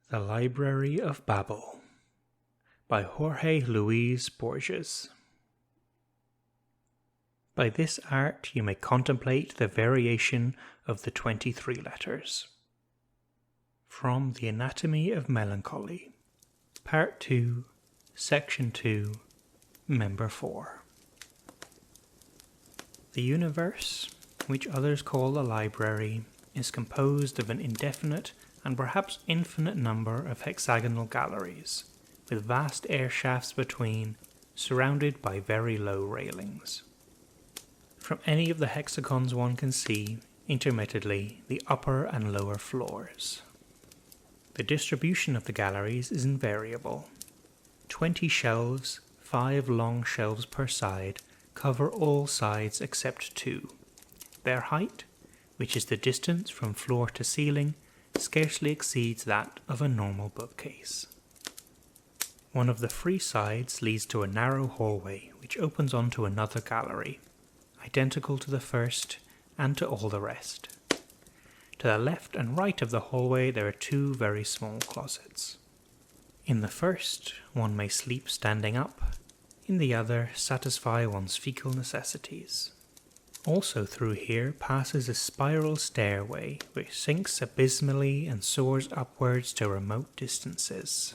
The Library of Babel by Jorge Luis Borges. By this art you may contemplate the variation of the 23 letters. From The Anatomy of Melancholy, Part 2, Section 2, Member 4. The universe, which others call a library, is composed of an indefinite and perhaps infinite number of hexagonal galleries, with vast air shafts between, surrounded by very low railings. From any of the hexagons one can see, intermittently, the upper and lower floors. The distribution of the galleries is invariable. 20 shelves, 5 long shelves per side, cover all sides except 2. Their height, which is the distance from floor to ceiling, scarcely exceeds that of a normal bookcase. One of the free sides leads to a narrow hallway which opens onto another gallery, identical to the first and to all the rest. To the left and right of the hallway there are 2 very small closets. In the first, one may sleep standing up, in the other satisfy one's fecal necessities. Also through here passes a spiral stairway which sinks abysmally and soars upwards to remote distances.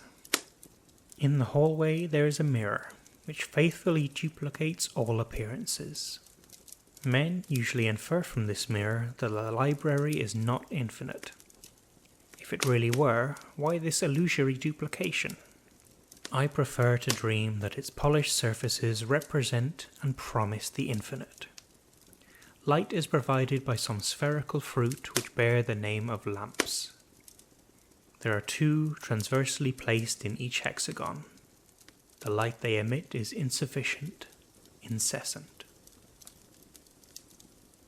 In the hallway there is a mirror which faithfully duplicates all appearances. Men usually infer from this mirror that the library is not infinite. If it really were, why this illusory duplication? I prefer to dream that its polished surfaces represent and promise the infinite. Light is provided by some spherical fruit which bear the name of lamps. There are 2 transversely placed in each hexagon. The light they emit is insufficient, incessant.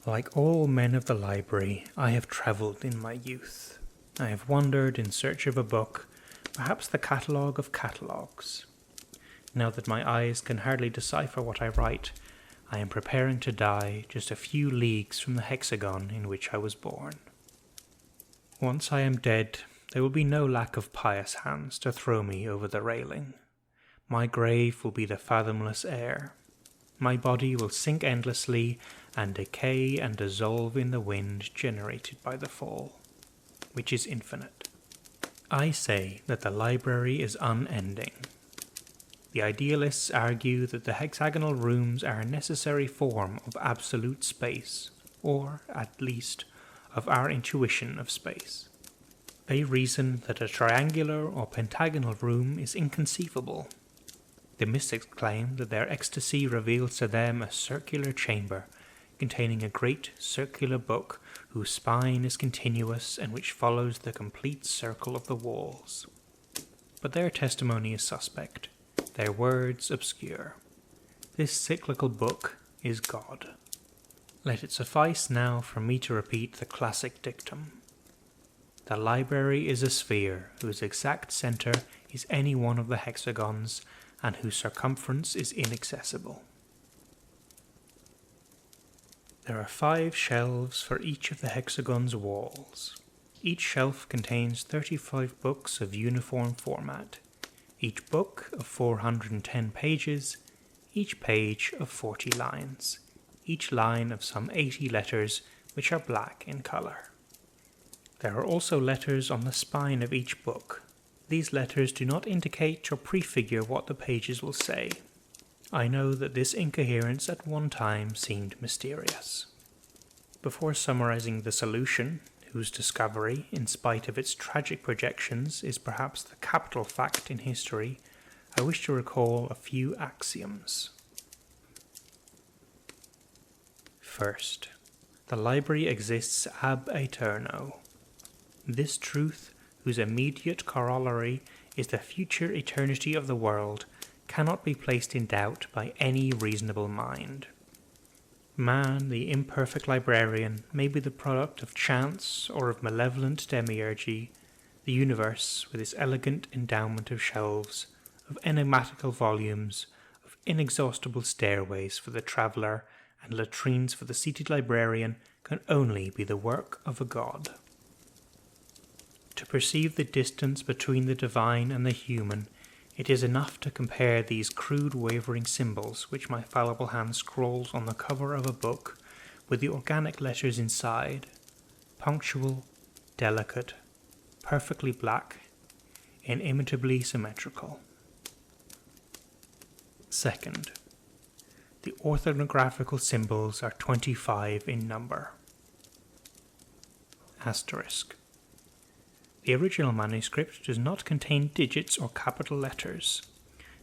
Like all men of the library, I have travelled in my youth. I have wandered in search of a book, perhaps the catalogue of catalogues. Now that my eyes can hardly decipher what I write, I am preparing to die just a few leagues from the hexagon in which I was born. Once I am dead, there will be no lack of pious hands to throw me over the railing. My grave will be the fathomless air. My body will sink endlessly and decay and dissolve in the wind generated by the fall, which is infinite. I say that the library is unending. The idealists argue that the hexagonal rooms are a necessary form of absolute space, or, at least, of our intuition of space. They reason that a triangular or pentagonal room is inconceivable. The mystics claim that their ecstasy reveals to them a circular chamber containing a great circular book whose spine is continuous and which follows the complete circle of the walls. But their testimony is suspect. Their words obscure. This cyclical book is God. Let it suffice now for me to repeat the classic dictum. The library is a sphere whose exact centre is any one of the hexagons and whose circumference is inaccessible. There are 5 shelves for each of the hexagon's walls. Each shelf contains 35 books of uniform format. Each book of 410 pages, each page of 40 lines, each line of some 80 letters which are black in colour. There are also letters on the spine of each book. These letters do not indicate or prefigure what the pages will say. I know that this incoherence at one time seemed mysterious. Before summarizing the solution, whose discovery, in spite of its tragic projections, is perhaps the capital fact in history, I wish to recall a few axioms. First, the library exists ab aeterno. This truth, whose immediate corollary is the future eternity of the world, cannot be placed in doubt by any reasonable mind. Man, the imperfect librarian, may be the product of chance or of malevolent demiurgy. The universe, with its elegant endowment of shelves, of enigmatical volumes, of inexhaustible stairways for the traveller, and latrines for the seated librarian, can only be the work of a god. To perceive the distance between the divine and the human, it is enough to compare these crude wavering symbols which my fallible hand scrawls on the cover of a book with the organic letters inside, punctual, delicate, perfectly black, inimitably symmetrical. Second, the orthographical symbols are 25 in number. Asterisk. The original manuscript does not contain digits or capital letters.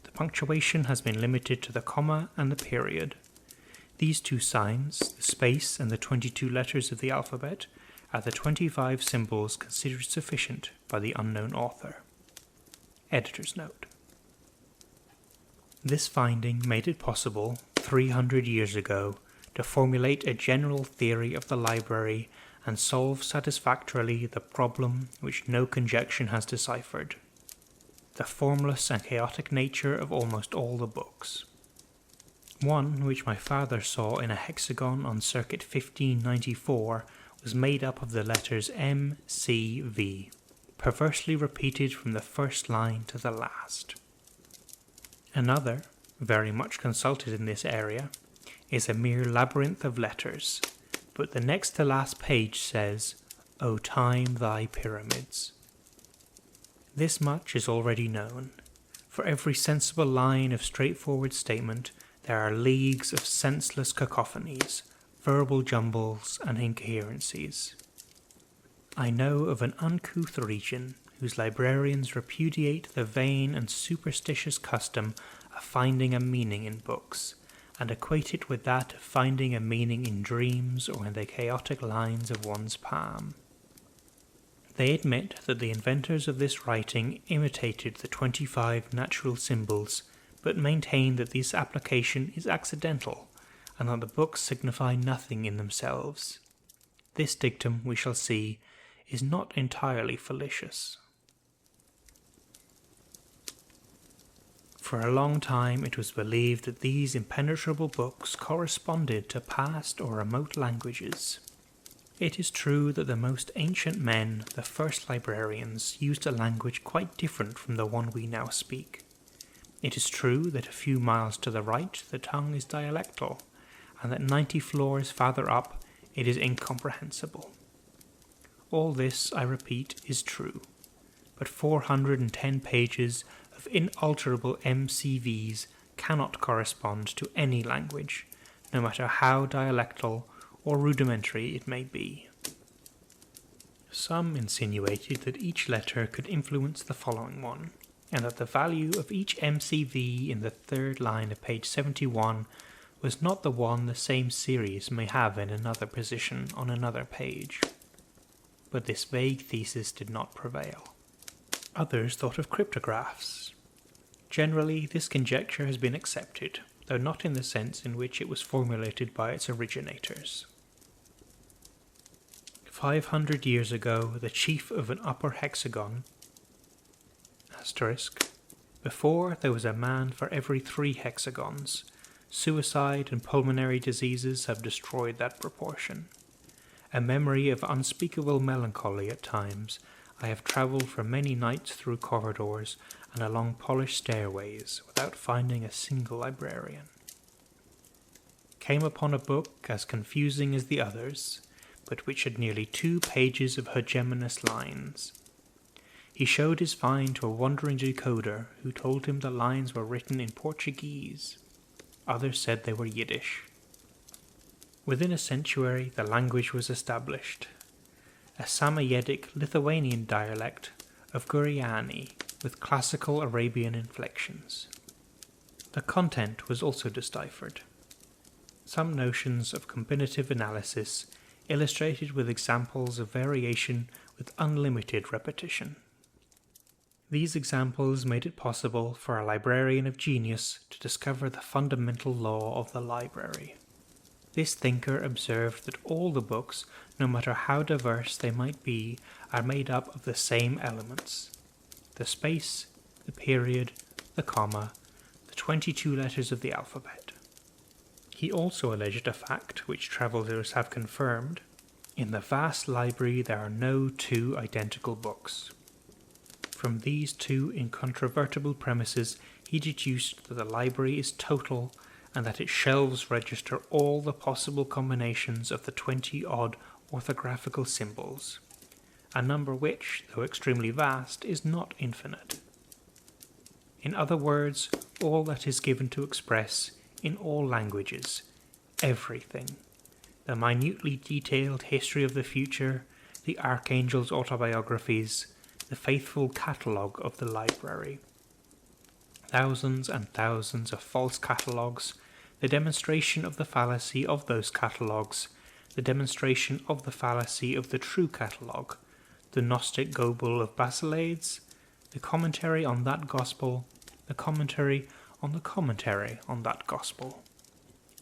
The punctuation has been limited to the comma and the period. These two signs, the space and the 22 letters of the alphabet, are the 25 symbols considered sufficient by the unknown author. Editor's note. This finding made it possible, 300 years ago, to formulate a general theory of the library and solve satisfactorily the problem which no conjecture has deciphered: the formless and chaotic nature of almost all the books. One, which my father saw in a hexagon on circuit 1594, was made up of the letters M, C, V, perversely repeated from the first line to the last. Another, very much consulted in this area, is a mere labyrinth of letters, but the next to last page says, "O time thy pyramids." This much is already known. For every sensible line of straightforward statement, there are leagues of senseless cacophonies, verbal jumbles and incoherencies. I know of an uncouth region whose librarians repudiate the vain and superstitious custom of finding a meaning in books, and equate it with that of finding a meaning in dreams or in the chaotic lines of one's palm. They admit that the inventors of this writing imitated the 25 natural symbols, but maintain that this application is accidental, and that the books signify nothing in themselves. This dictum, we shall see, is not entirely fallacious. For a long time it was believed that these impenetrable books corresponded to past or remote languages. It is true that the most ancient men, the first librarians, used a language quite different from the one we now speak. It is true that a few miles to the right the tongue is dialectal, and that 90 floors farther up it is incomprehensible. All this, I repeat, is true, but 410 pages of inalterable MCVs cannot correspond to any language, no matter how dialectal or rudimentary it may be. Some insinuated that each letter could influence the following one, and that the value of each MCV in the third line of page 71 was not the one the same series may have in another position on another page. But this vague thesis did not prevail. Others thought of cryptographs. Generally, this conjecture has been accepted, though not in the sense in which it was formulated by its originators. 500 years ago, the chief of an upper hexagon, before there was a man for every 3 hexagons. Suicide and pulmonary diseases have destroyed that proportion. A memory of unspeakable melancholy at times, I have travelled for many nights through corridors and along polished stairways without finding a single librarian. Came upon a book as confusing as the others, but which had nearly 2 pages of hegemonous lines. He showed his find to a wandering decoder who told him the lines were written in Portuguese. Others said they were Yiddish. Within a century the language was established, a Samoyedic Lithuanian dialect of Guriani with classical Arabian inflections. The content was also deciphered. Some notions of combinative analysis illustrated with examples of variation with unlimited repetition. These examples made it possible for a librarian of genius to discover the fundamental law of the library. This thinker observed that all the books, no matter how diverse they might be, are made up of the same elements: the space, the period, the comma, the 22 letters of the alphabet. He also alleged a fact which travellers have confirmed. In the vast library there are no two identical books. From these two incontrovertible premises he deduced that the library is total and that its shelves register all the possible combinations of the 20-odd orthographical symbols, a number which, though extremely vast, is not infinite. In other words, all that is given to express, in all languages, everything, the minutely detailed history of the future, the archangel's autobiographies, the faithful catalogue of the library. Thousands and thousands of false catalogues, the demonstration of the fallacy of those catalogues, the demonstration of the fallacy of the true catalogue, the Gnostic Gobel of Basilades, the commentary on that gospel, the commentary on the commentary on that gospel,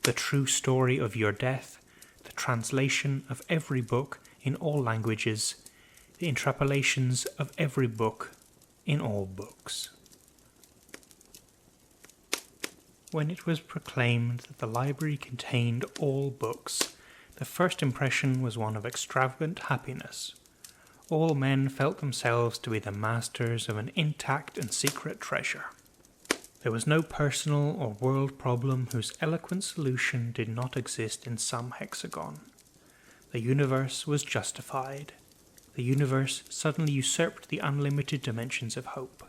the true story of your death, the translation of every book in all languages, the interpolations of every book in all books. When it was proclaimed that the library contained all books, the first impression was one of extravagant happiness. All men felt themselves to be the masters of an intact and secret treasure. There was no personal or world problem whose eloquent solution did not exist in some hexagon. The universe was justified. The universe suddenly usurped the unlimited dimensions of hope.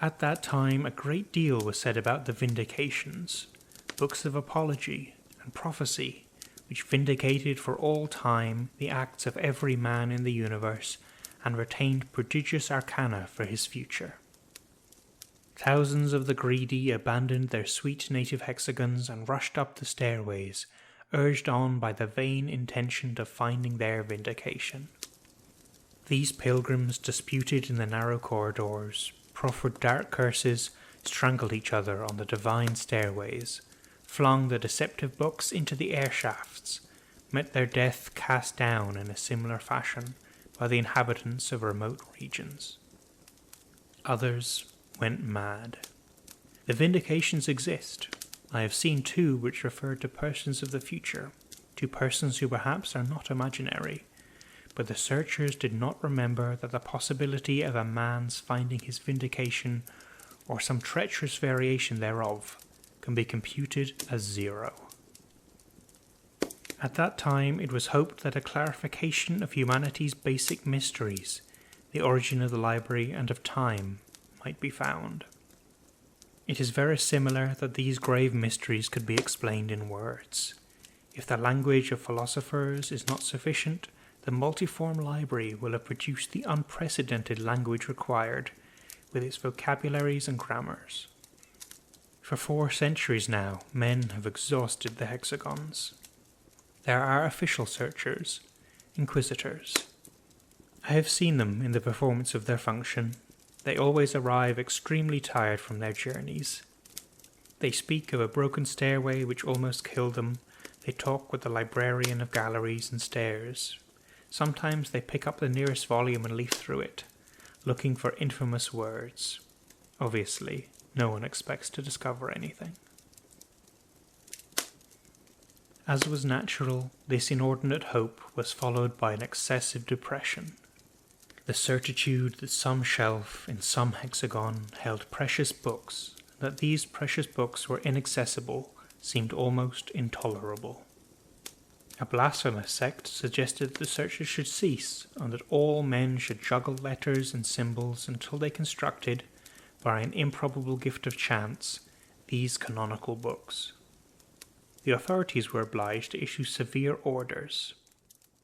At that time a great deal was said about the vindications, books of apology and prophecy, which vindicated for all time the acts of every man in the universe and retained prodigious arcana for his future. Thousands of the greedy abandoned their sweet native hexagons and rushed up the stairways, urged on by the vain intention of finding their vindication. These pilgrims disputed in the narrow corridors, proffered dark curses, strangled each other on the divine stairways, flung the deceptive books into the air shafts, met their death cast down in a similar fashion by the inhabitants of remote regions. Others went mad. The vindications exist. I have seen two which refer to persons of the future, to persons who perhaps are not imaginary, but the searchers did not remember that the possibility of a man's finding his vindication, or some treacherous variation thereof, can be computed as 0. At that time it was hoped that a clarification of humanity's basic mysteries, the origin of the library and of time, might be found. It is very similar that these grave mysteries could be explained in words. If the language of philosophers is not sufficient, the multiform library will have produced the unprecedented language required, with its vocabularies and grammars. For 4 centuries now, men have exhausted the hexagons. There are official searchers, inquisitors. I have seen them in the performance of their function. They always arrive extremely tired from their journeys. They speak of a broken stairway which almost killed them. They talk with the librarian of galleries and stairs. Sometimes they pick up the nearest volume and leaf through it, looking for infamous words. Obviously, no one expects to discover anything. As was natural, this inordinate hope was followed by an excessive depression. The certitude that some shelf in some hexagon held precious books, and that these precious books were inaccessible, seemed almost intolerable. A blasphemous sect suggested that the searches should cease, and that all men should juggle letters and symbols until they constructed, by an improbable gift of chance, these canonical books. The authorities were obliged to issue severe orders.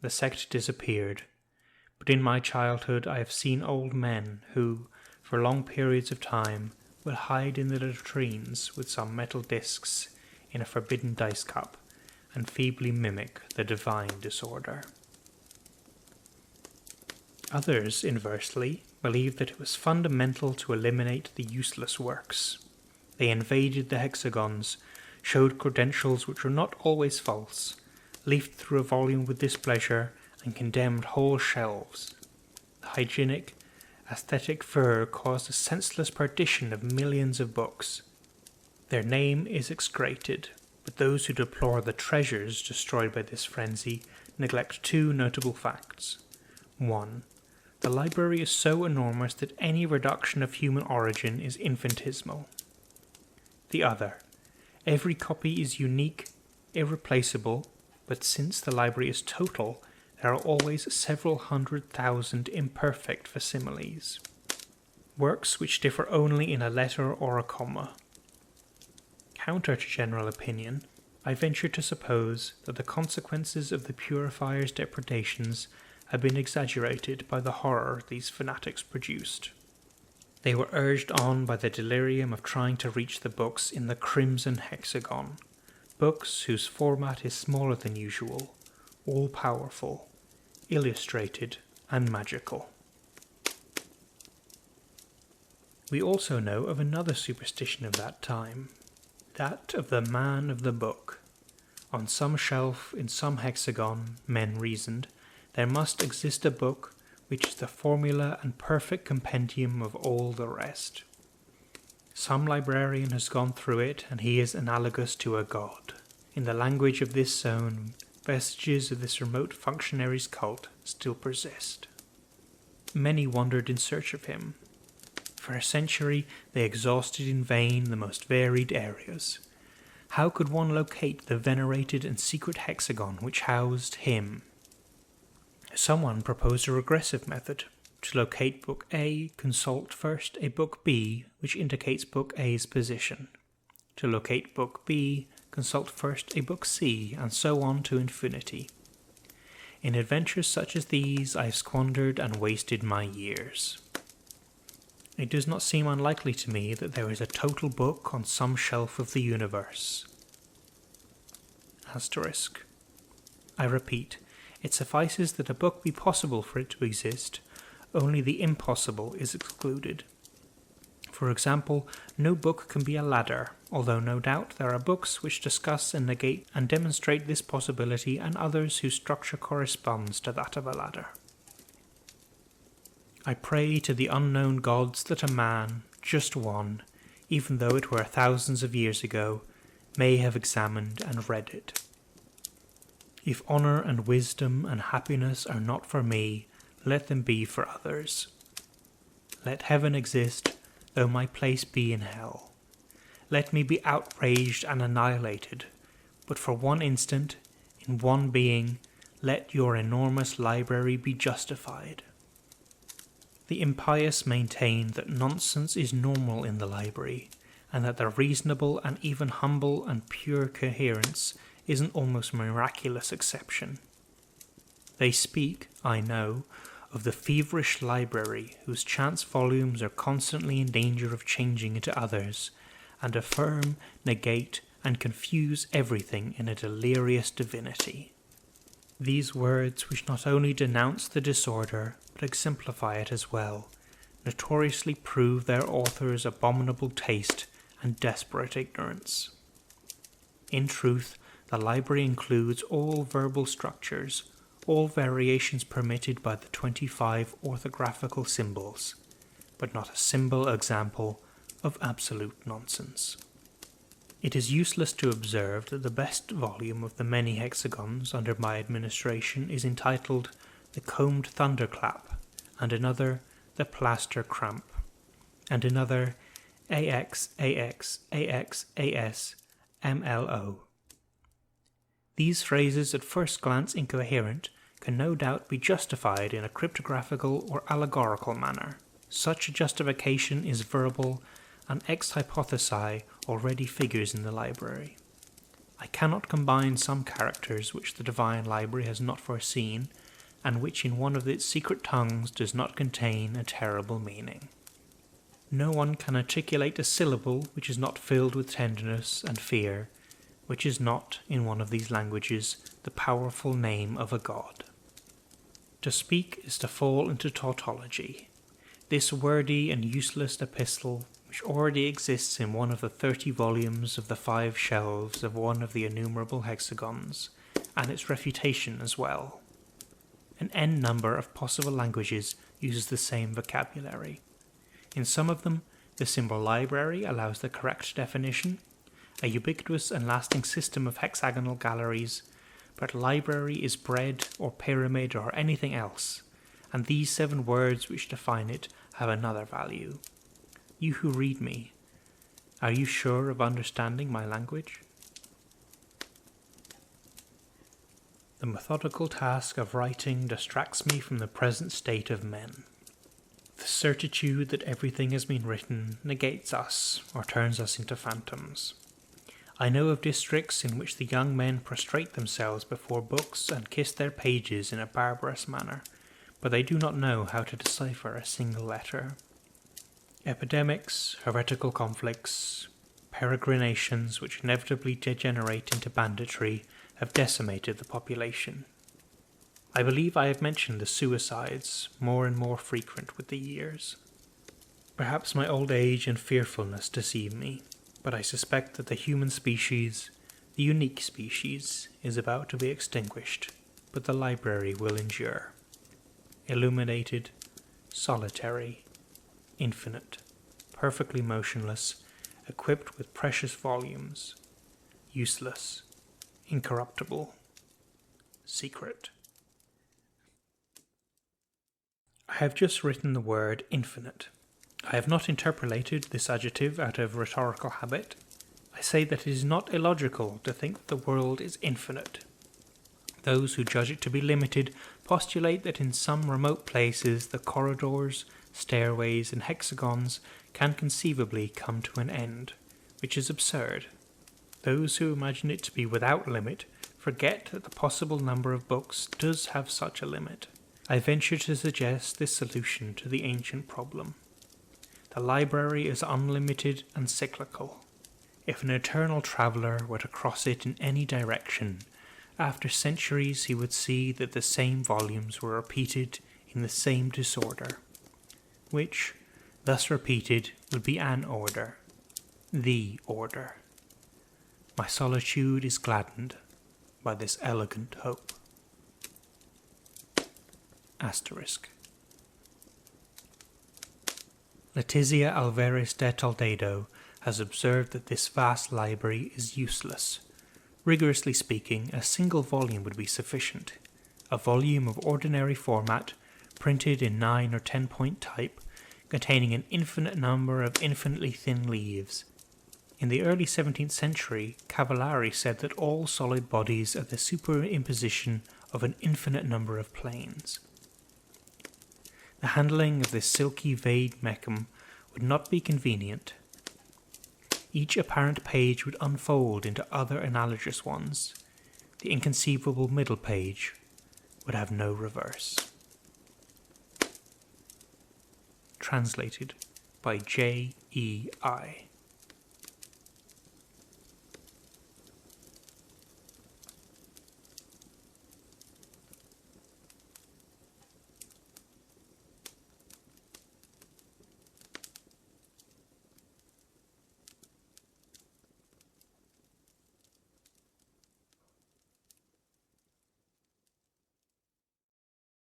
The sect disappeared, but in my childhood I have seen old men who, for long periods of time, will hide in the latrines with some metal discs in a forbidden dice cup, and feebly mimic the divine disorder. Others, inversely, believed that it was fundamental to eliminate the useless works. They invaded the hexagons, showed credentials which were not always false, leafed through a volume with displeasure, and condemned whole shelves. The hygienic, aesthetic furor caused a senseless perdition of millions of books. Their name is execrated, but those who deplore the treasures destroyed by this frenzy neglect two notable facts. 1. The library is so enormous that any reduction of human origin is infinitesimal. The other. Every copy is unique, irreplaceable, but since the library is total, there are always several 100,000 imperfect facsimiles. Works which differ only in a letter or a comma. Counter to general opinion, I venture to suppose that the consequences of the purifier's depredations have been exaggerated by the horror these fanatics produced. They were urged on by the delirium of trying to reach the books in the crimson hexagon, books whose format is smaller than usual, all-powerful, illustrated, and magical. We also know of another superstition of that time, that of the man of the book. On some shelf in some hexagon, men reasoned, there must exist a book which is the formula and perfect compendium of all the rest. Some librarian has gone through it, and he is analogous to a god. In the language of this zone, vestiges of this remote functionary's cult still persist. Many wandered in search of him. For a century they exhausted in vain the most varied areas. How could one locate the venerated and secret hexagon which housed him? Someone proposed a regressive method. To locate Book A, consult first a Book B which indicates Book A's position. To locate Book B, consult first a Book C, and so on to infinity. In adventures such as these I have squandered and wasted my years. It does not seem unlikely to me that there is a total book on some shelf of the universe. Asterisk. I repeat, it suffices that a book be possible for it to exist, only the impossible is excluded. For example, no book can be a ladder, although no doubt there are books which discuss and negate and demonstrate this possibility and others whose structure corresponds to that of a ladder. I pray to the unknown gods that a man, just one, even though it were thousands of years ago, may have examined and read it. If honour and wisdom and happiness are not for me, let them be for others. Let heaven exist, though my place be in hell. Let me be outraged and annihilated, but for one instant, in one being, let your enormous library be justified. The impious maintain that nonsense is normal in the library, and that the reasonable and even humble and pure coherence is an almost miraculous exception. They speak, I know, of the feverish library whose chance volumes are constantly in danger of changing into others, and affirm, negate, and confuse everything in a delirious divinity. These words, which not only denounce the disorder, but exemplify it as well, notoriously prove their author's abominable taste and desperate ignorance. In truth, the library includes all verbal structures, all variations permitted by the 25 orthographical symbols, but not a single example of absolute nonsense. It is useless to observe that the best volume of the many hexagons under my administration is entitled The Combed Thunderclap, and another The Plaster Cramp, and another AX, AX, AX, AS, MLO. These phrases, at first glance incoherent, can no doubt be justified in a cryptographical or allegorical manner. Such a justification is verbal, and ex hypothesi already figures in the library. I cannot combine some characters which the divine library has not foreseen, and which in one of its secret tongues does not contain a terrible meaning. No one can articulate a syllable which is not filled with tenderness and fear, which is not, in one of these languages, the powerful name of a god. To speak is to fall into tautology. This wordy and useless epistle, which already exists in one of the 30 volumes of the 5 shelves of one of the innumerable hexagons, and its refutation as well. An n number of possible languages uses the same vocabulary. In some of them, the symbol library allows the correct definition, a ubiquitous and lasting system of hexagonal galleries, but library is bread or pyramid or anything else, and these 7 words which define it have another value. You who read me, are you sure of understanding my language? The methodical task of writing distracts me from the present state of men. The certitude that everything has been written negates us or turns us into phantoms. I know of districts in which the young men prostrate themselves before books and kiss their pages in a barbarous manner, but they do not know how to decipher a single letter. Epidemics, heretical conflicts, peregrinations which inevitably degenerate into banditry have decimated the population. I believe I have mentioned the suicides, more and more frequent with the years. Perhaps my old age and fearfulness deceive me, but I suspect that the human species, the unique species, is about to be extinguished, but the library will endure. Illuminated, solitary, infinite, perfectly motionless, equipped with precious volumes, useless, incorruptible, secret. I have just written the word infinite. I have not interpolated this adjective out of rhetorical habit. I say that it is not illogical to think that the world is infinite. Those who judge it to be limited postulate that in some remote places the corridors, stairways, and hexagons can conceivably come to an end, which is absurd. Those who imagine it to be without limit forget that the possible number of books does have such a limit. I venture to suggest this solution to the ancient problem. The library is unlimited and cyclical. If an eternal traveller were to cross it in any direction, after centuries he would see that the same volumes were repeated in the same disorder, which, thus repeated, would be an order, the order. My solitude is gladdened by this elegant hope. Asterisk. Letizia Alvarez de Toledo has observed that this vast library is useless. Rigorously speaking, a single volume would be sufficient. A volume of ordinary format, printed in 9 or 10-point type, containing an infinite number of infinitely thin leaves. In the early 17th century, Cavallari said that all solid bodies are the superimposition of an infinite number of planes. The handling of this silky vague mecum would not be convenient. Each apparent page would unfold into other analogous ones. The inconceivable middle page would have no reverse. Translated by J.E.I.